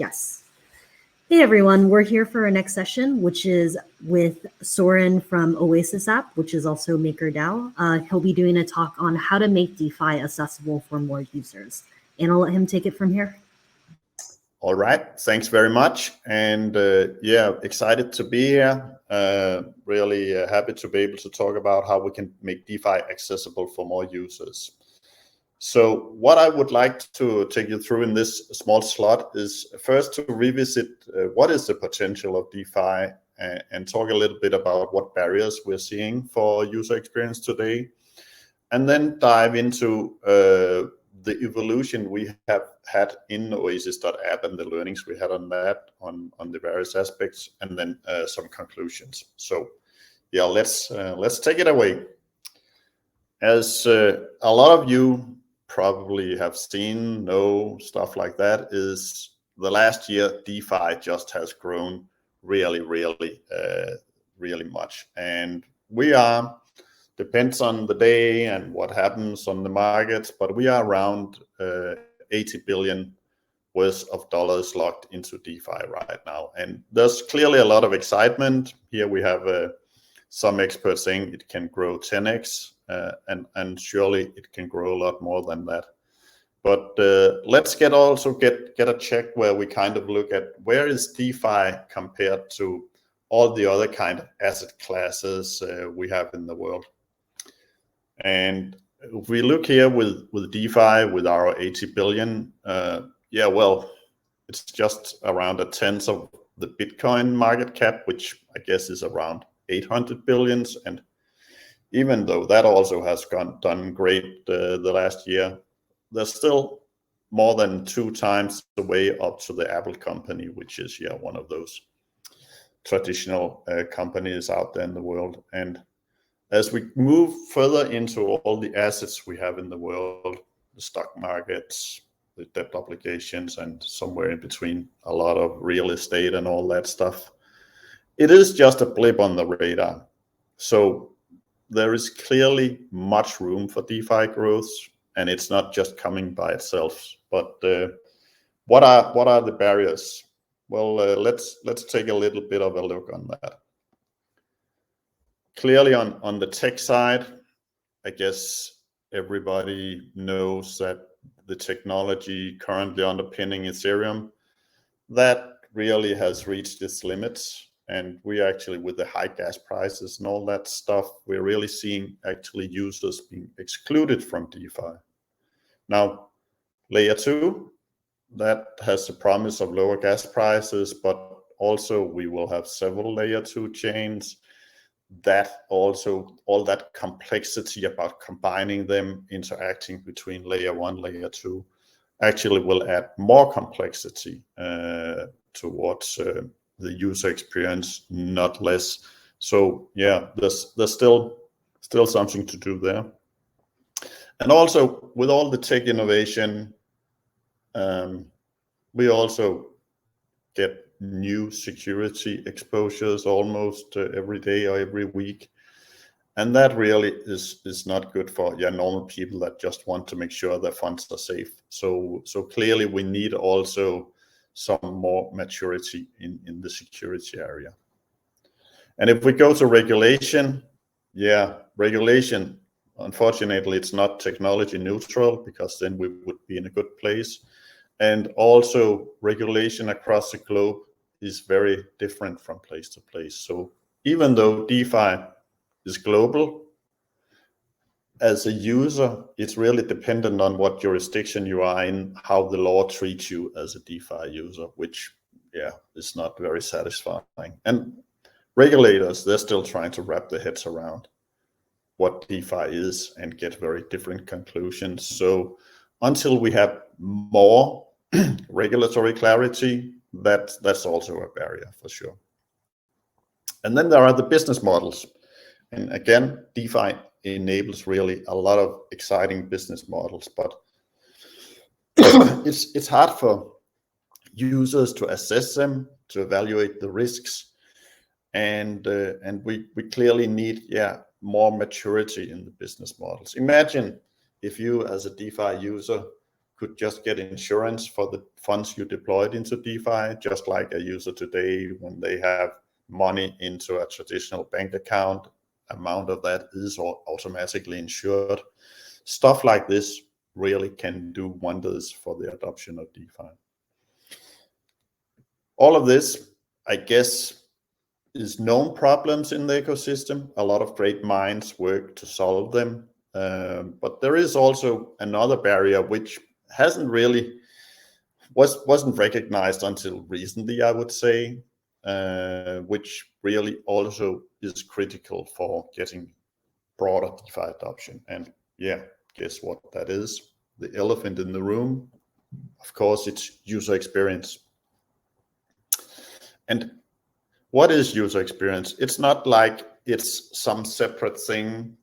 Yes. Hey everyone, we're here for our next session, which is with Soren from Oasis.app, which is also MakerDAO. He'll be doing a talk on how to make DeFi accessible for more users. And I'll let him take it from here. All right, thanks very much. And yeah, excited to be here. Really happy to be able to talk about how we can make DeFi accessible for more users. So what I would like to take you through in this small slot is first to revisit what is the potential of DeFi and talk a little bit about what barriers we're seeing for user experience today. And then dive into the evolution we have had in Oasis.app and the learnings we had on that, on the various aspects, and then some conclusions. So yeah, let's take it away. As a lot of you probably have seen, know, stuff like that, is the last year DeFi just has grown really much. And we are, depends on the day and what happens on the markets, but we are around 80 billion worth of dollars locked into DeFi right now. And there's clearly a lot of excitement. Here we have some experts saying it can grow 10x, and surely it can grow a lot more than that. But let's get a check where we kind of look at where is DeFi compared to all the other kind of asset classes we have in the world. And if we look here with DeFi, with our 80 billion, yeah, well, it's just around a tenth of the Bitcoin market cap, which I guess is around 800 billions. And even though that also has done great the last year, there's still more than 2 times the way up to the Apple company, which is one of those traditional companies out there in the world. And as we move further into all the assets we have in the world, the stock markets, the debt obligations, and somewhere in between a lot of real estate and all that stuff, it is just a blip on the radar. So there is clearly much room for DeFi growth, and it's not just coming by itself. But what are the barriers? Well, let's take a little bit of a look on that. Clearly on the tech side, I guess everybody knows that the technology currently underpinning Ethereum, that really has reached its limits. And we actually, with the high gas prices and all that stuff, we're really seeing actually users being excluded from DeFi. Now, layer 2, that has the promise of lower gas prices, but also we will have several layer 2 chains. That also, all that complexity about combining them, interacting between layer 1, layer 2, actually will add more complexity towards the user experience, not less. So yeah, there's still something to do there. And also with all the tech innovation, we also get new security exposures almost every day or every week. And that really is not good for normal people that just want to make sure their funds are safe. So clearly we need also some more maturity in the security area. And if we go to regulation, regulation, unfortunately, it's not technology neutral, because then we would be in a good place. And also regulation across the globe is very different from place to place. So even though DeFi is global, as a user, it's really dependent on what jurisdiction you are in, how the law treats you as a DeFi user, which is not very satisfying. And regulators, they're still trying to wrap their heads around what DeFi is and get very different conclusions. So until we have more regulatory clarity, that's also a barrier for sure. And then there are the business models. And again, DeFi enables really a lot of exciting business models, but it's hard for users to assess them, to evaluate the risks, and we clearly need more maturity in the business models. Imagine if you as a DeFi user could just get insurance for the funds you deployed into DeFi, just like a user today when they have money into a traditional bank account, amount of that is automatically insured. Stuff like this really can do wonders for the adoption of DeFi. All of this, I guess, is known problems in the ecosystem. A lot of great minds work to solve them. But there is also another barrier which wasn't recognized until recently, I would say, which really also is critical for getting broader DeFi adoption. And yeah, guess what that is? The elephant in the room. Of course, it's user experience. And what is user experience? It's not like it's some separate thing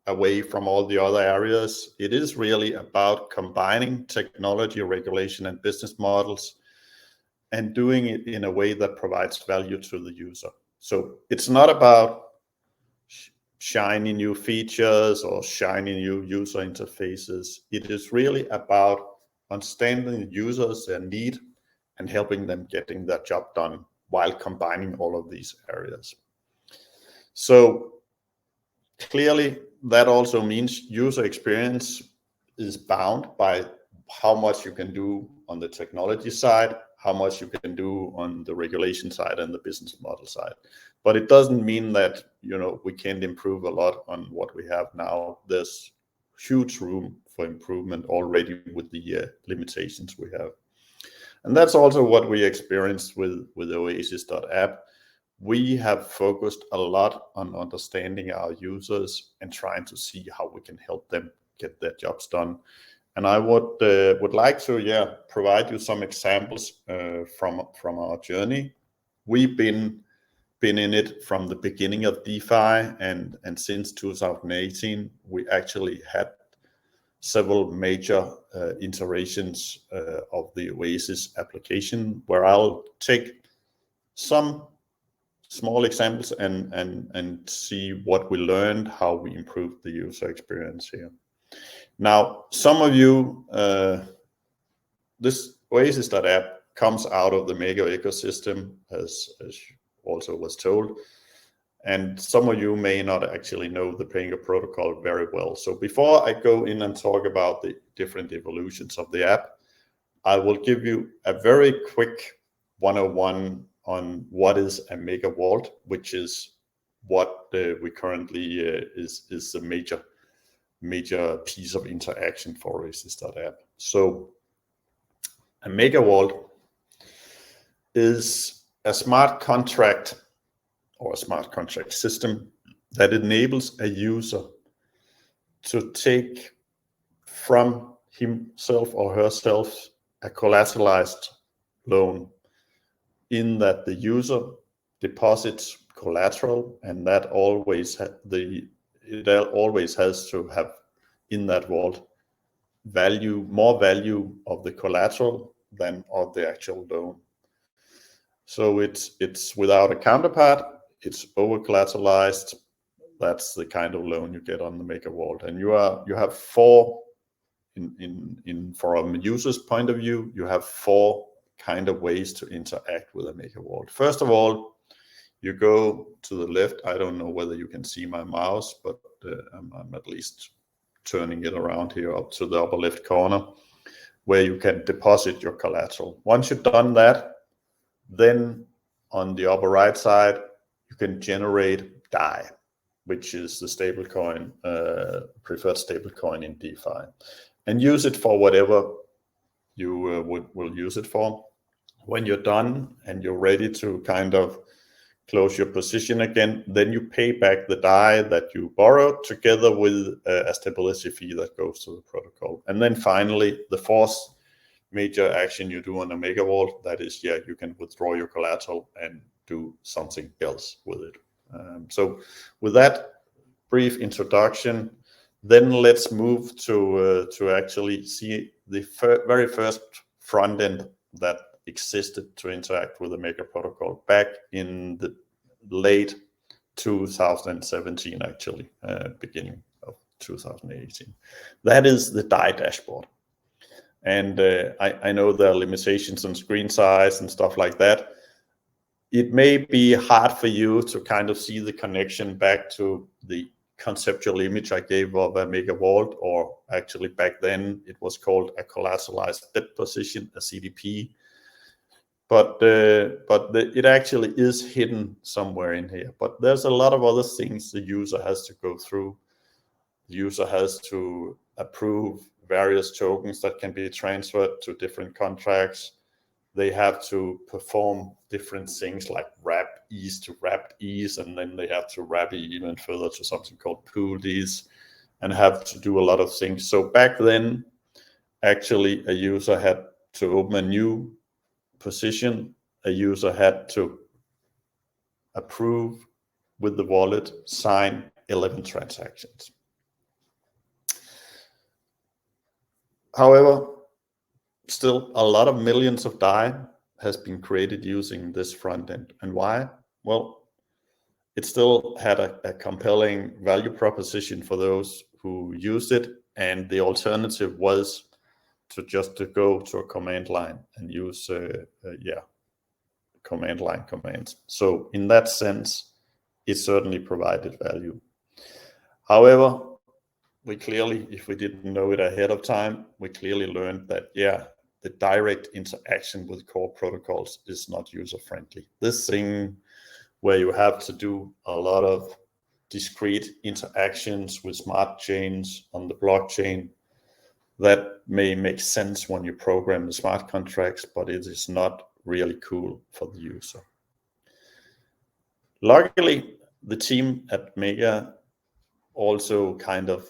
away from all the other areas. It is really about combining technology, regulation, and business models, and doing it in a way that provides value to the user. So it's not about shiny new features or shiny new user interfaces. It is really about understanding the users, their need, and helping them getting their job done while combining all of these areas. So clearly, that also means user experience is bound by how much you can do on the technology side, how much you can do on the regulation side and the business model side. But it doesn't mean that, we can't improve a lot on what we have now. There's huge room for improvement already with the limitations we have. And that's also what we experienced with Oasis.app. We have focused a lot on understanding our users and trying to see how we can help them get their jobs done. And I would like to provide you some examples from our journey. We've been in it from the beginning of DeFi, and since 2018 we actually had several major iterations of the Oasis application, where I'll take some small examples and see what we learned, how we improved the user experience here. Now, some of you, this Oasis.app comes out of the Maker ecosystem, as also was told, and some of you may not actually know the Maker protocol very well. So before I go in and talk about the different evolutions of the app, I will give you a very quick 101 on what is a Maker Vault, which is what we currently is the major piece of interaction for Oasis.app. So a Maker Vault is a smart contract or a smart contract system that enables a user to take from himself or herself a collateralized loan, in that the user deposits collateral, and that always has to have in that vault more value of the collateral than of the actual loan. So it's without a counterpart, it's over collateralized. That's the kind of loan you get on the Maker Vault. And you have four from a user's point of view, you have four kind of ways to interact with a Maker Vault. First of all, you go to the left. I don't know whether you can see my mouse, but I'm at least turning it around here up to the upper left corner, where you can deposit your collateral. Once you've done that, then on the upper right side, you can generate Dai, which is the stablecoin, preferred stablecoin in DeFi, and use it for whatever you will use it for. When you're done and you're ready to kind of close your position again, then you pay back the Dai that you borrowed, together with a stability fee that goes to the protocol. And then finally, the fourth major action you do on a Maker Vault, that is, you can withdraw your collateral and do something else with it. So with that brief introduction, then let's move to actually see the very first front end that existed to interact with the Maker protocol back in the late 2017, actually, beginning of 2018. That is the Dai Dashboard. And I know there are limitations on screen size and stuff like that. It may be hard for you to kind of see the connection back to the conceptual image I gave of a mega vault, or actually back then it was called a collateralized debt position, a CDP. But it actually is hidden somewhere in here. But there's a lot of other things the user has to go through. The user has to approve various tokens that can be transferred to different contracts. They have to perform different things like wrap ease to wrapped ease, and then they have to wrap it even further to something called pooled ease, and have to do a lot of things. So back then, actually, a user had to open a new position. A user had to approve with the wallet, sign 11 transactions. However, still a lot of millions of Dai has been created using this front end. And why? Well, it still had a compelling value proposition for those who used it, and the alternative was to go to a command line and use command line commands. So in that sense, it certainly provided value. However, we clearly, if we didn't know it ahead of time, we clearly learned that, the direct interaction with core protocols is not user-friendly. This thing where you have to do a lot of discrete interactions with smart chains on the blockchain, that may make sense when you program the smart contracts, but it is not really cool for the user. Luckily, the team at Mega also kind of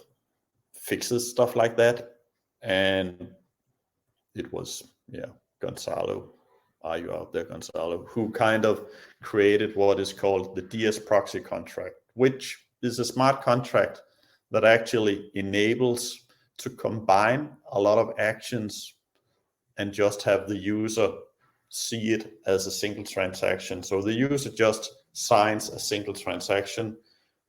fixes stuff like that, and it was Gonzalo, are you out there, Gonzalo, who kind of created what is called the DS proxy contract, which is a smart contract that actually enables to combine a lot of actions and just have the user see it as a single transaction. So the user just signs a single transaction,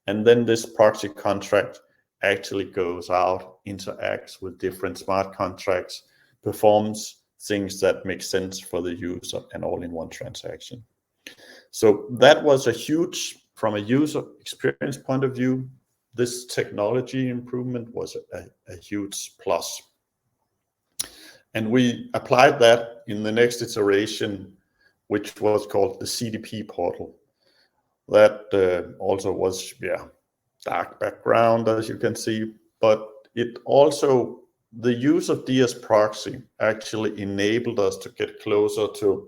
and then this proxy contract actually goes out, interacts with different smart contracts, performs things that make sense for the user, and all in one transaction. So that was a huge, from a user experience point of view, this technology improvement was a huge plus. And we applied that in the next iteration, which was called the CDP Portal. That also was, dark background, as you can see, but it also, the use of DS proxy actually enabled us to get closer to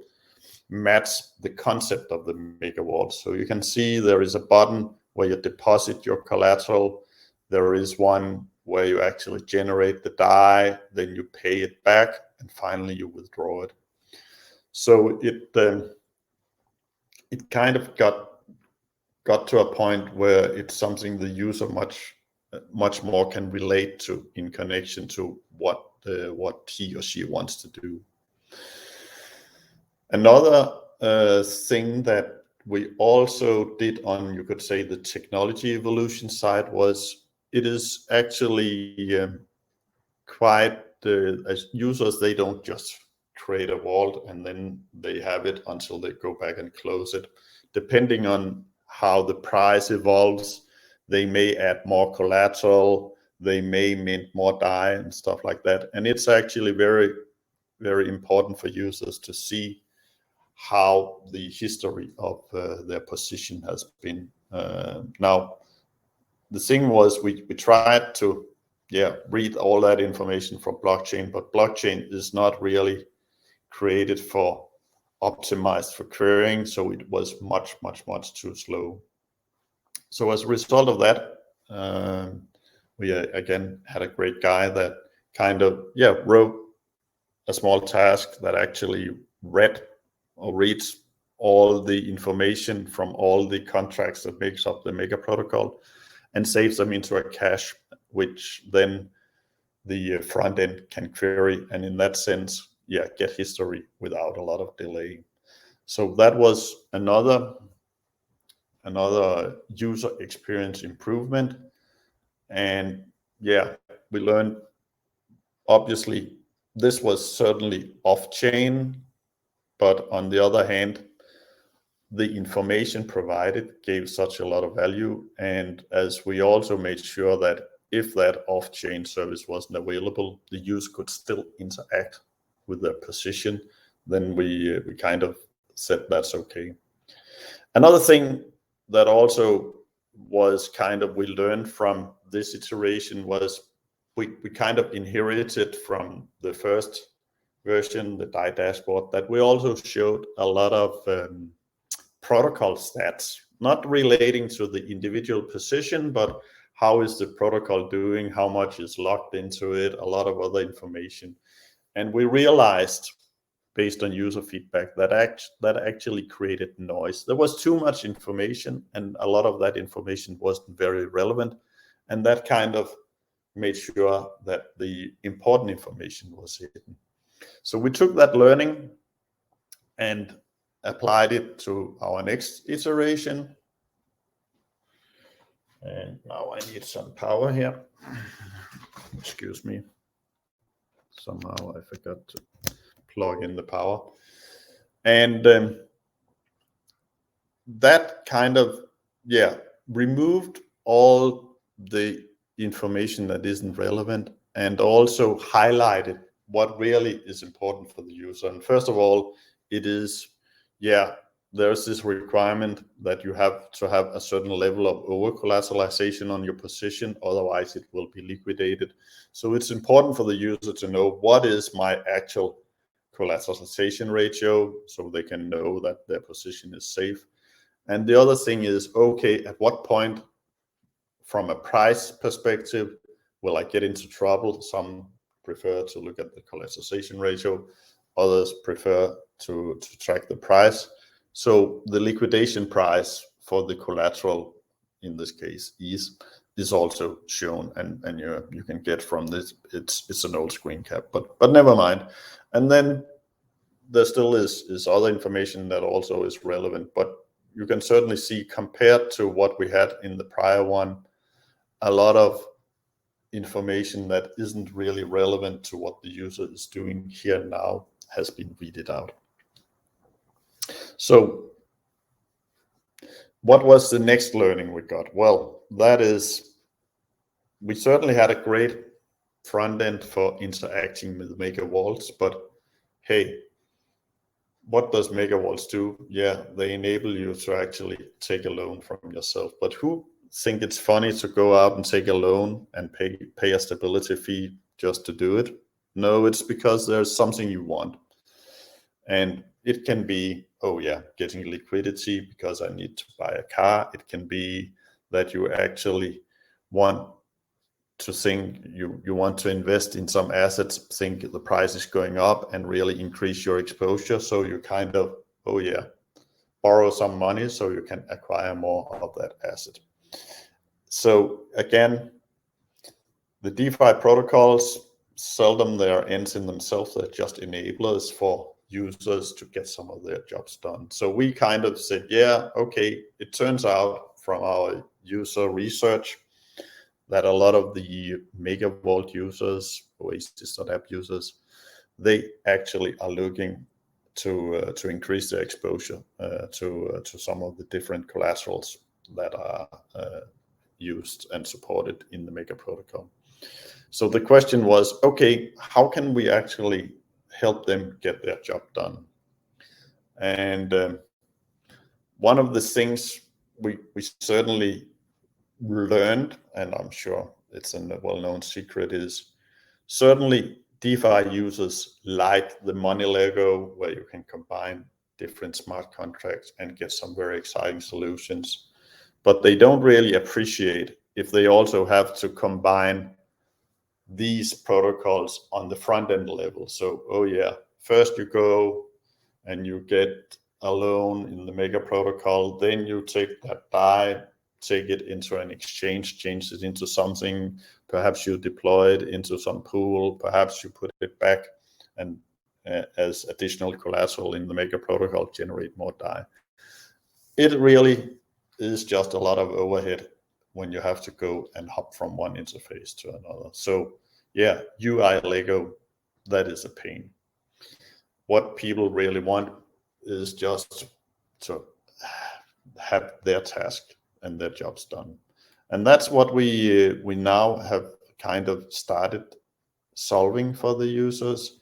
match the concept of the mega vault. So you can see there is a button where you deposit your collateral. There is one where you actually generate the Dai, then you pay it back, and finally you withdraw it. So it kind of got to a point where it's something the user much more can relate to in connection to what he or she wants to do. Another thing that we also did on, you could say, the technology evolution side was, it is actually quite, as users, they don't just create a vault and then they have it until they go back and close it. Depending on how the price evolves, they may add more collateral, they may mint more Dai and stuff like that. And it's actually very, very important for users to see how the history of their position has been. Now, the thing was, we tried to read all that information from blockchain, but blockchain is not really created for optimized for querying, so it was much too slow. So as a result of that, we again had a great guy that kind of wrote a small task that actually reads all the information from all the contracts that makes up the mega protocol and saves them into a cache, which then the front end can query, and in that sense, get history without a lot of delay. So that was another user experience improvement. And we learned, obviously, this was certainly off-chain, but on the other hand, the information provided gave such a lot of value. And as we also made sure that if that off-chain service wasn't available, the user could still interact with their position, then we kind of said that's okay. Another thing that also was kind of we learned from this iteration was we kind of inherited from the first version, the Dai Dashboard, that we also showed a lot of protocol stats, not relating to the individual position, but how is the protocol doing, how much is locked into it, a lot of other information. And we realized, based on user feedback, that actually created noise. There was too much information, and a lot of that information wasn't very relevant. And that kind of made sure that the important information was hidden. So we took that learning and applied it to our next iteration. And now I need some power here. Excuse me. Somehow I forgot to plug in the power. And that kind of, removed all the information that isn't relevant and also highlighted what really is important for the user. And first of all, it is, there's this requirement that you have to have a certain level of over-collateralization on your position, otherwise it will be liquidated. So it's important for the user to know what is my actual collateralization ratio, so they can know that their position is safe. And the other thing is, okay, at what point from a price perspective will I get into trouble? Some prefer to look at the collateralization ratio, others prefer to track the price. So the liquidation price for the collateral, in this case, is also shown, and you can get from this. It's an old screen cap, but never mind. And then there still is other information that also is relevant, but you can certainly see, compared to what we had in the prior one, a lot of information that isn't really relevant to what the user is doing here now has been weeded out. So what was the next learning we got? Well, that is, we certainly had a great front end for interacting with Maker Vaults, but hey, what does Maker Vaults do? Yeah, they enable you to actually take a loan from yourself. But who think it's funny to go out and take a loan and pay a stability fee just to do it? No, it's because there's something you want. And it can be, getting liquidity because I need to buy a car. It can be that you actually want to think you want to invest in some assets, think the price is going up and really increase your exposure. So you kind of, borrow some money so you can acquire more of that asset. So again, the DeFi protocols, seldom they are ends in themselves. They're just enablers for users to get some of their jobs done. So we kind of said, it turns out from our user research that a lot of the Maker Vault users, Oasis.app users, they actually are looking to increase their exposure to some of the different collaterals that are used and supported in the Maker protocol. So the question was, okay, how can we actually help them get their job done? And one of the things we certainly learned, and I'm sure it's a well-known secret, is certainly DeFi users like the money Lego, where you can combine different smart contracts and get some very exciting solutions. But they don't really appreciate if they also have to combine these protocols on the front end level. So, first you go and you get a loan in the Maker protocol, then you take that Dai, take it into an exchange, change it into something, perhaps you deploy it into some pool, perhaps you put it back and as additional collateral in the Maker protocol, generate more Dai. It really is just a lot of overhead when you have to go and hop from one interface to another. So UI Lego that is a pain. What people really want is just to have their task and their jobs done. And that's what we now have kind of started solving for the users.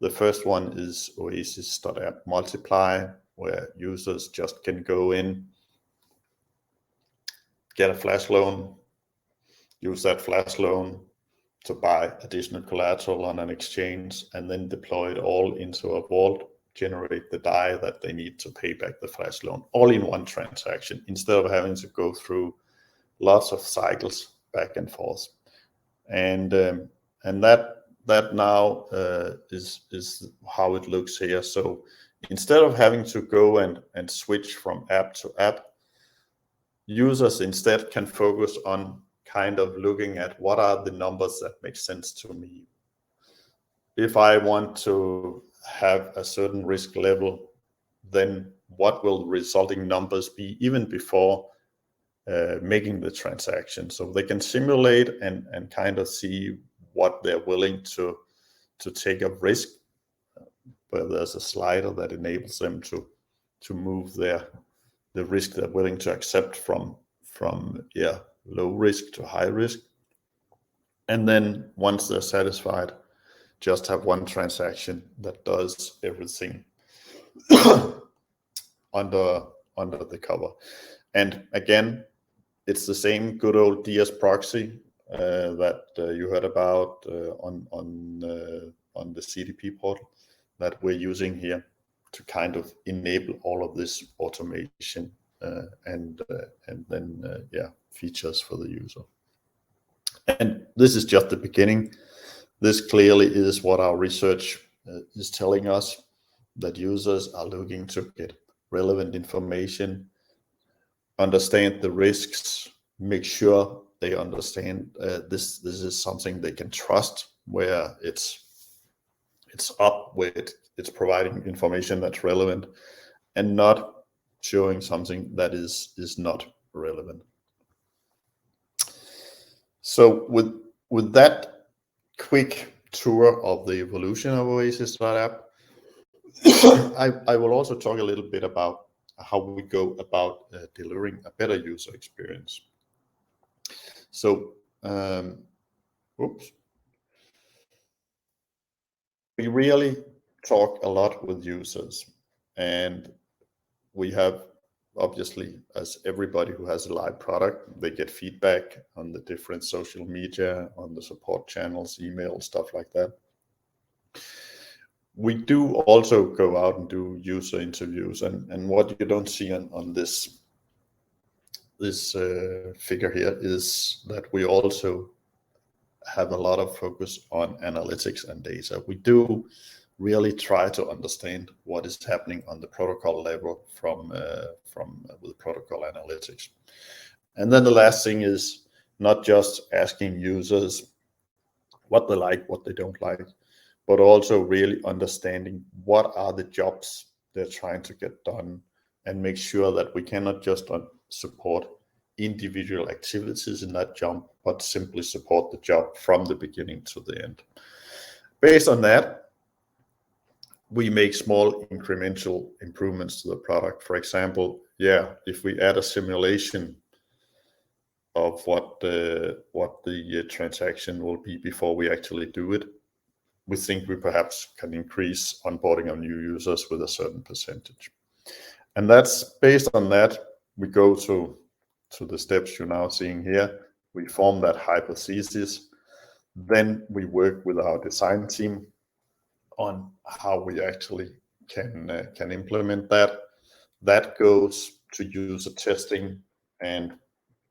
The first one is Oasis.app Multiply, where users just can go in, get a flash loan, use that flash loan to buy additional collateral on an exchange, and then deploy it all into a vault, generate the Dai that they need to pay back the flash loan, all in one transaction, instead of having to go through lots of cycles back and forth. And that now is how it looks here. So instead of having to go and switch from app to app, users instead can focus on kind of looking at what are the numbers that make sense to me. If I want to have a certain risk level, then what will the resulting numbers be even before making the transaction? So they can simulate and kind of see what they're willing to take a risk, where there's a slider that enables them to move the risk they're willing to accept from low risk to high risk. And then once they're satisfied, just have one transaction that does everything under the cover. And again, it's the same good old DS proxy that you heard about on the CDP portal that we're using here to kind of enable all of this automation and then features for the user. And this is just the beginning. This clearly is what our research is telling us, that users are looking to get relevant information, understand the risks, make sure they understand this is something they can trust, where it's up with it's providing information that's relevant and not showing something that is not relevant. So with that quick tour of the evolution of Oasis.app, I will also talk a little bit about how we go about delivering a better user experience. So, we really talk a lot with users, and we have, obviously, as everybody who has a live product, they get feedback on the different social media, on the support channels, email, stuff like that. We do also go out and do user interviews, and what you don't see on this figure here is that we also have a lot of focus on analytics and data. We do really try to understand what is happening on the protocol level from with protocol analytics. And then the last thing is not just asking users what they like, what they don't like, but also really understanding what are the jobs they're trying to get done, and make sure that we cannot just support individual activities in that job, but simply support the job from the beginning to the end. Based on that, we make small incremental improvements to the product. For example, if we add a simulation of what the transaction will be before we actually do it, we think we perhaps can increase onboarding of new users with a certain percentage. And that's based on that, we go to the steps you're now seeing here. We form that hypothesis. Then we work with our design team on how we actually can implement that. That goes to user testing, and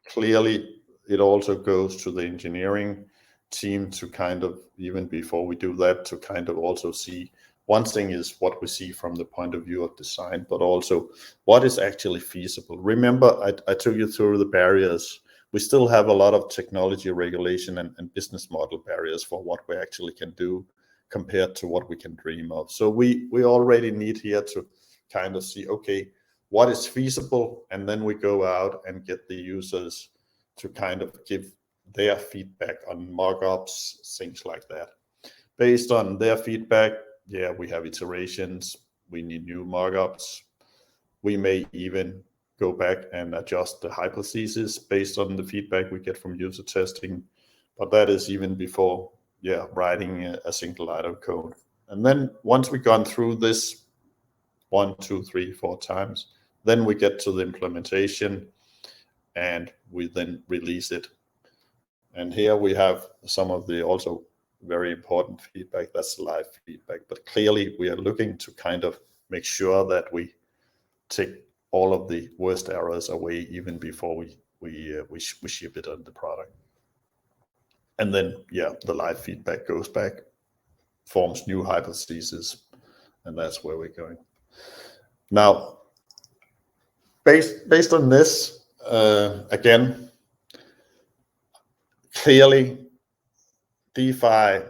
clearly it also goes to the engineering team to kind of, even before we do that, to kind of also see, one thing is what we see from the point of view of design, but also what is actually feasible. Remember, I took you through the barriers. We still have a lot of technology regulation and business model barriers for what we actually can do compared to what we can dream of. So we already need here to kind of see, okay, what is feasible, and then we go out and get the users to kind of give their feedback on mock-ups, things like that. Based on their feedback, yeah, we have iterations. We need new mockups. We may even go back and adjust the hypothesis based on the feedback we get from user testing. But that is even before, yeah, writing a single line of code. And then once we've gone through this 1, 2, 3, 4 times, then we get to the implementation and we then release it. And here we have some of the also very important feedback. That's live feedback. But clearly we are looking to kind of make sure that we take all of the worst errors away even before we ship it on the product. And then, yeah, the live feedback goes back, forms new hypotheses, and that's where we're going. Now, based on this, again, clearly DeFi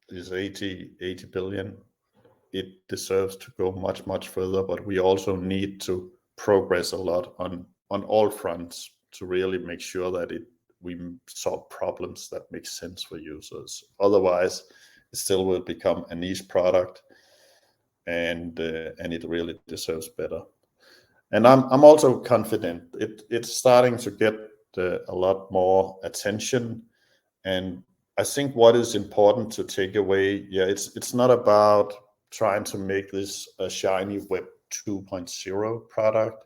is 80 billion. It deserves to go much, much further, but we also need to progress a lot on all fronts to really make sure that we solve problems that make sense for users. Otherwise, it still will become a niche product, and it really deserves better. And I'm also confident it's starting to get a lot more attention. And I think what is important to take away, yeah, it's not about trying to make this a shiny Web 2.0 product,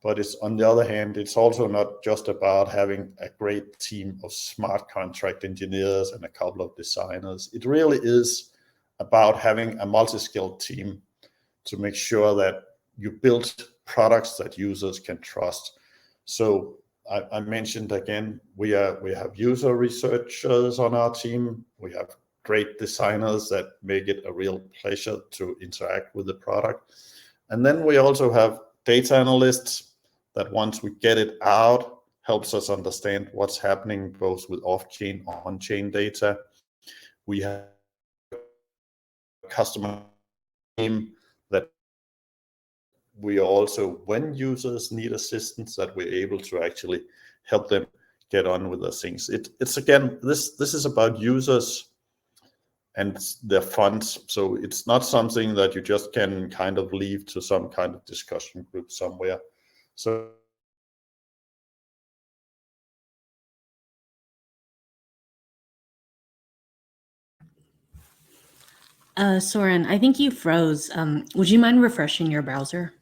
but it's, on the other hand, it's also not just about having a great team of smart contract engineers and a couple of designers. It really is about having a multi-skilled team to make sure that you build products that users can trust. So I mentioned again, we have user researchers on our team. We have great designers that make it a real pleasure to interact with the product. And then we also have data analysts that once we get it out, helps us understand what's happening both with off-chain, on-chain data. We have a customer team that we also, when users need assistance, that we're able to actually help them get on with the things. It's again, this is about users and their funds. So it's not something that you just can kind of leave to some kind of discussion group somewhere. So Soren, I think you froze. Would you mind refreshing your browser?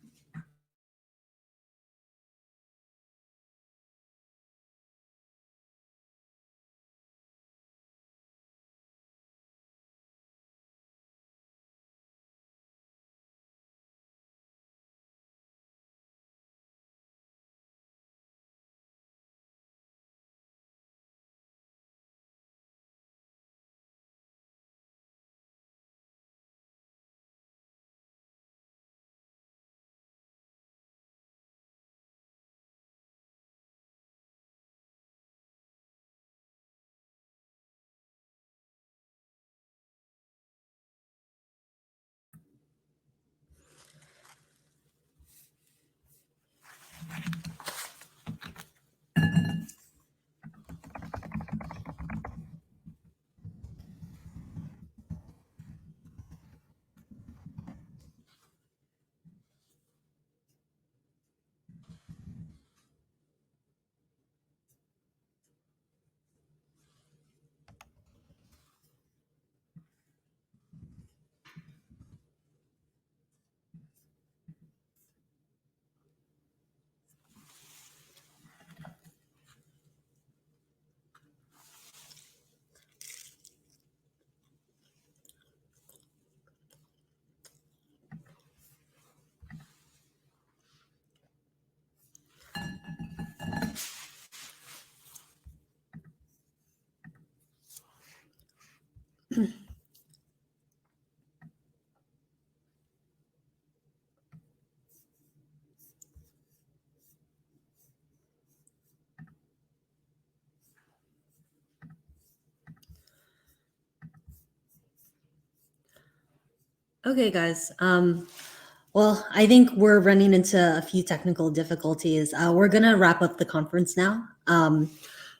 Okay, guys. Well, I think we're running into a few technical difficulties. We're going to wrap up the conference now.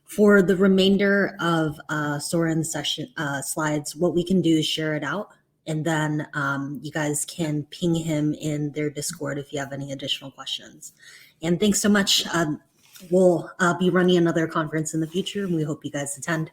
For the remainder of Soren's session slides, what we can do is share it out, and then you guys can ping him in their Discord if you have any additional questions. And thanks so much. We'll be running another conference in the future, and we hope you guys attend.